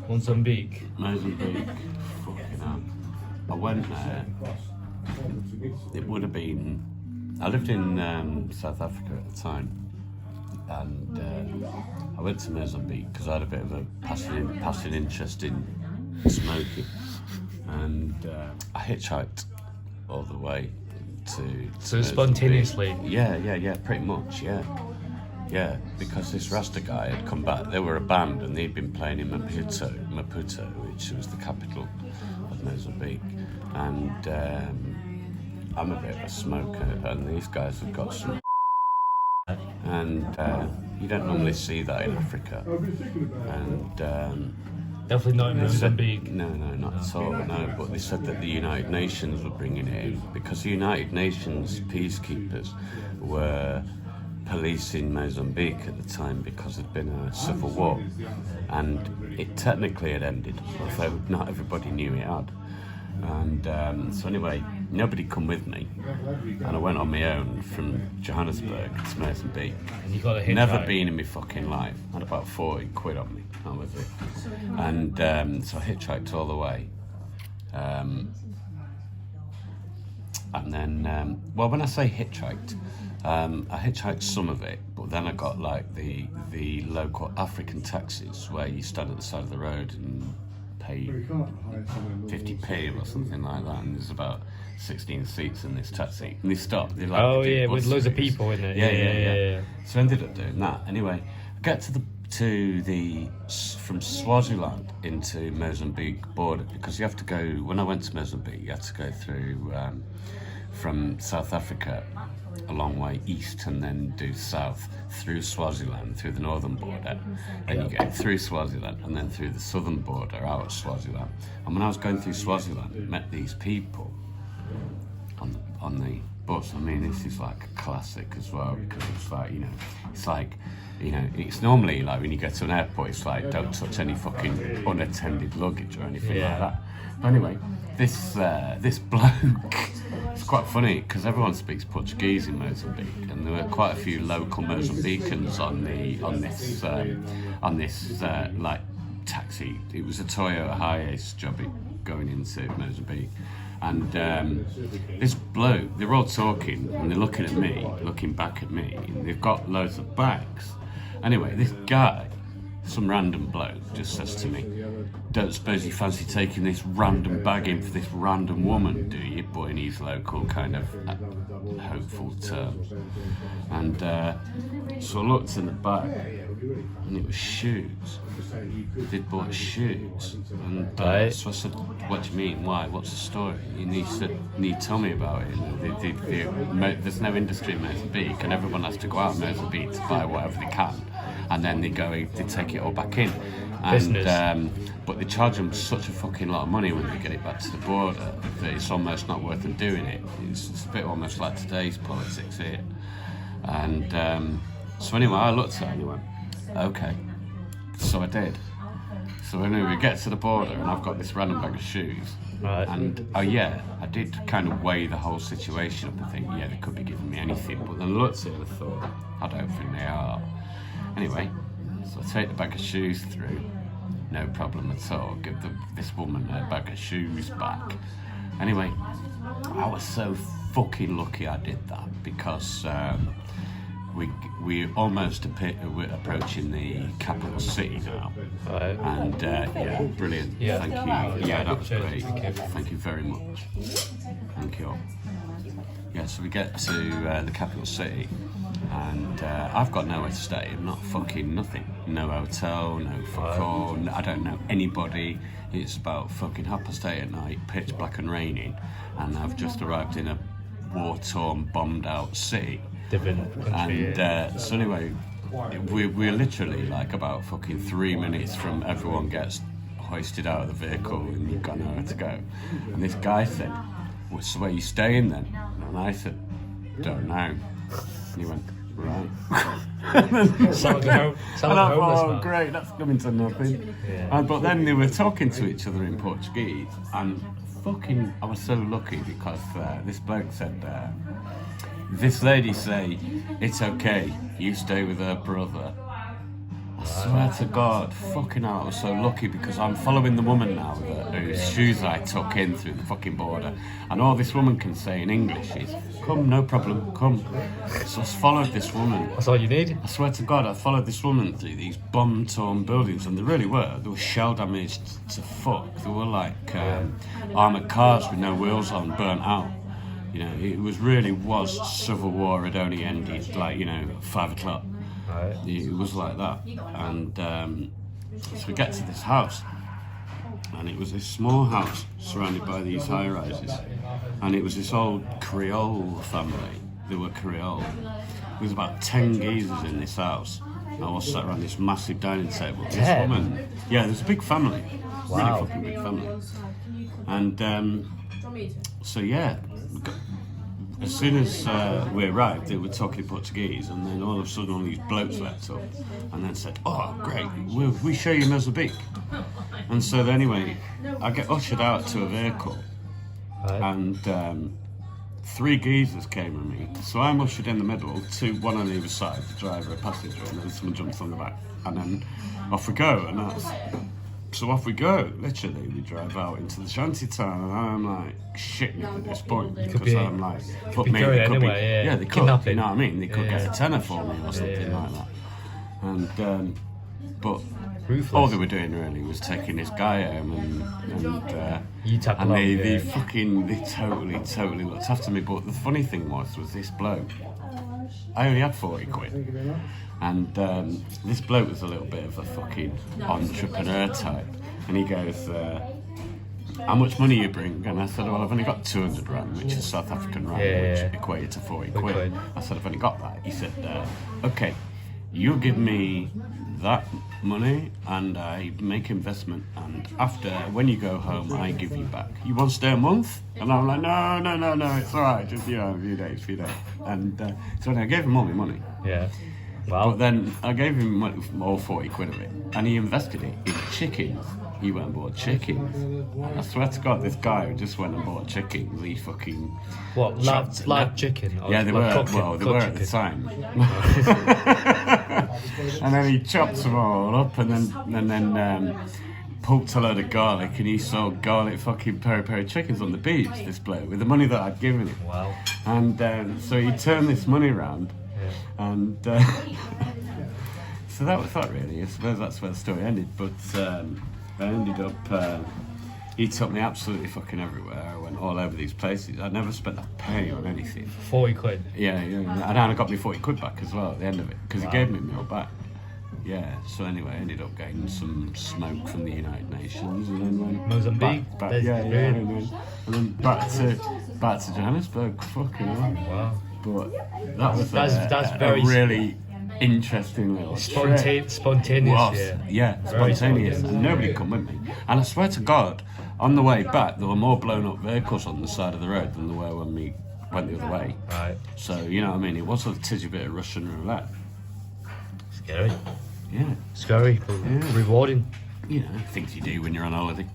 Mozambique. Mozambique. Fucking hell. I went there. It would have been. I lived in South Africa at the time, and I went to Mozambique because I had a bit of a passing interest in smoking, and I hitchhiked all the way to So spontaneously? Yeah, pretty much, yeah, because this Rasta guy had come back. They were a band and they'd been playing in Maputo, which was the capital of Mozambique, and I'm a bit of a smoker, and these guys have got some, and you don't normally see that in Africa, and Definitely not in Mozambique. No, not at all, no. But they said that the United Nations were bringing it in because the United Nations peacekeepers were policing Mozambique at the time because there'd been a civil war, and it technically had ended, although not everybody knew it had. And so anyway, nobody come with me, and I went on my own from Johannesburg to Mozambique. And you got a hitchhike. Never been in my fucking life. I had about 40 quid on me, that was it. And so I hitchhiked all the way. And then, well, when I say hitchhiked, I hitchhiked some of it, but then I got like the local African taxis where you stand at the side of the road and pay 50p or something like that, and there's about 16 seats in this taxi, and they stop. They like, oh yeah, with loads of people in it. Yeah. So I ended up doing that. Anyway, I get to the from Swaziland into Mozambique border, because you have to go. When I went to Mozambique, you had to go through from South Africa a long way east and then do south through Swaziland, through the northern border. Then you get through Swaziland and then through the southern border out of Swaziland. And when I was going through Swaziland, I met these people on the bus. I mean, this is like a classic as well, because it's like, it's normally like when you get to an airport, it's like, don't touch any fucking unattended luggage or anything like that. But anyway, this bloke, it's quite funny because everyone speaks Portuguese in Mozambique, and there were quite a few local Mozambicans on this like taxi. It was a Toyota Hiace job going into Mozambique, and this bloke, they're all talking and they're looking at me, looking back at me, and they've got loads of bags. Anyway, this guy, some random bloke, just says to me, "Don't suppose you fancy taking this random bag in for this random woman, do you?" But in his local kind of hopeful terms. And so I looked in the bag, and it was shoes. They'd bought shoes. And so I said, "What do you mean? Why? What's the story?" And he said, "Can you tell me about it? There's no industry in Mozambique, and everyone has to go out of Mozambique to buy whatever they can. And then they take it all back in. And but they charge them such a fucking lot of money when they get it back to the border that it's almost not worth them doing it. It's a bit almost like today's politics here." And so anyway, I looked at it and I went, "Okay." So I did. So anyway, we get to the border and I've got this random bag of shoes. Right. And I did kind of weigh the whole situation up and think, yeah, they could be giving me anything. But then I looked at it and I thought, I don't think they are. Anyway, so I take the bag of shoes through, no problem at all. Give this woman her bag of shoes back. Anyway, I was so fucking lucky I did that, because we almost we're approaching the capital city now. Right. And yeah, brilliant. Yeah. Thank you. Yeah, that was great. Thank you. Thank you very much. Thank you all. Yeah, so we get to the capital city, and I've got nowhere to stay. Not fucking nothing. No hotel, no fuck all. I don't know anybody. It's about fucking 8:30 at night, pitch black and raining, and I've just arrived in a war-torn, bombed-out city. Different country. And so anyway, we're literally like about fucking 3 minutes from everyone gets hoisted out of the vehicle and you've got nowhere to go. And this guy said, "Well, so where you staying then?" And I said, "Don't know." And he went, "Right." Sound like a homeless man. Great, that's coming to nothing. Yeah. But then they were talking to each other in Portuguese, and fucking, I was so lucky because this bloke said, "This lady say, it's okay, you stay with her brother." I swear to God, fucking hell, I was so lucky because I'm following the woman now whose shoes I took in through the fucking border. And all this woman can say in English is, come, no problem, come. So I followed this woman. That's all you need. I swear to God, I followed this woman through these bomb-torn buildings, and they really were. They were shell damaged to fuck. They were like armoured cars with no wheels on, burnt out. You know, it was Civil War had only ended, like, you know, 5 o'clock. Right. It was like that. And so we get to this house, and it was this small house surrounded by these high-rises, and it was this old Creole family. They were Creole. There was about 10 geezers in this house. I was sat around this massive dining table. This 10? woman, yeah, there's a big family. Wow. Really fucking big family. And so yeah, as soon as we arrived, they were talking Portuguese, and then all of a sudden all these blokes leapt up and then said, "Oh, great, we show you Mozambique." And so anyway, I get ushered out to a vehicle, Right. and 3 geezers came with me. So I'm ushered in the middle, one on either side, the driver, a passenger, and then someone jumps on the back, and then off we go. So off we go. Literally, we drive out into the shanty town, and I'm like shitting at this point because I'm like, but maybe going they could anyway, yeah, they could. Kidnapping. You know what I mean? They could Yeah. get a tenner for me or something Yeah. like that. And but Ruthless. all they were doing really was taking this guy home, You tapped and along, they yeah. totally looked after me. But the funny thing was this bloke. I only had 40 quid. And this bloke was a little bit of a fucking entrepreneur type. And he goes, how much money you bring? And I said, well, I've only got 200 rand, which is South African rand, Yeah. which equated to 40 40 quid. quid. I said, I've only got that. He said, okay, you give me that money and I make investment, and after, when you go home, I give you back. You want to stay a month? And I'm like, no, it's all right, just, you know, a few days. And so I gave him all my money. Yeah. Wow. But then I gave him all 40 quid of it, and he invested it in chickens. He went and bought chickens. And I swear to God, this guy who just went and bought chickens, he fucking... What, live chicken? Or Yeah, they like were. cooked Well, they cooked were at the chicken? time. And then he chopped them all up, and then pulped a load of garlic, and he sold garlic fucking peri chickens on the beach, this bloke, with the money that I'd given him. Wow. And so he turned this money around, and so that was that really. I suppose that's where the story ended. But I ended up. He took me absolutely fucking everywhere. I went all over these places. I never spent a penny on anything. 40 quid. Yeah, and I got me 40 quid back as well at the end of it, because he gave me my all back. Yeah, so anyway, I ended up getting some smoke from the United Nations, and then went Mozambique. back There's- and then back to Johannesburg. Fucking hell. Wow. But that was That's very a really interesting little trip. Spontaneous, Was, yeah, Very spontaneous, spontaneous. and nobody come with me. And I swear to God, on the way back, there were more blown up vehicles on the side of the road than there were when we went the other way. Right. So, you know what I mean? It was a tizzy bit of Russian roulette. Scary. Yeah, Scary, but rewarding. you know, things you do when you're on holiday.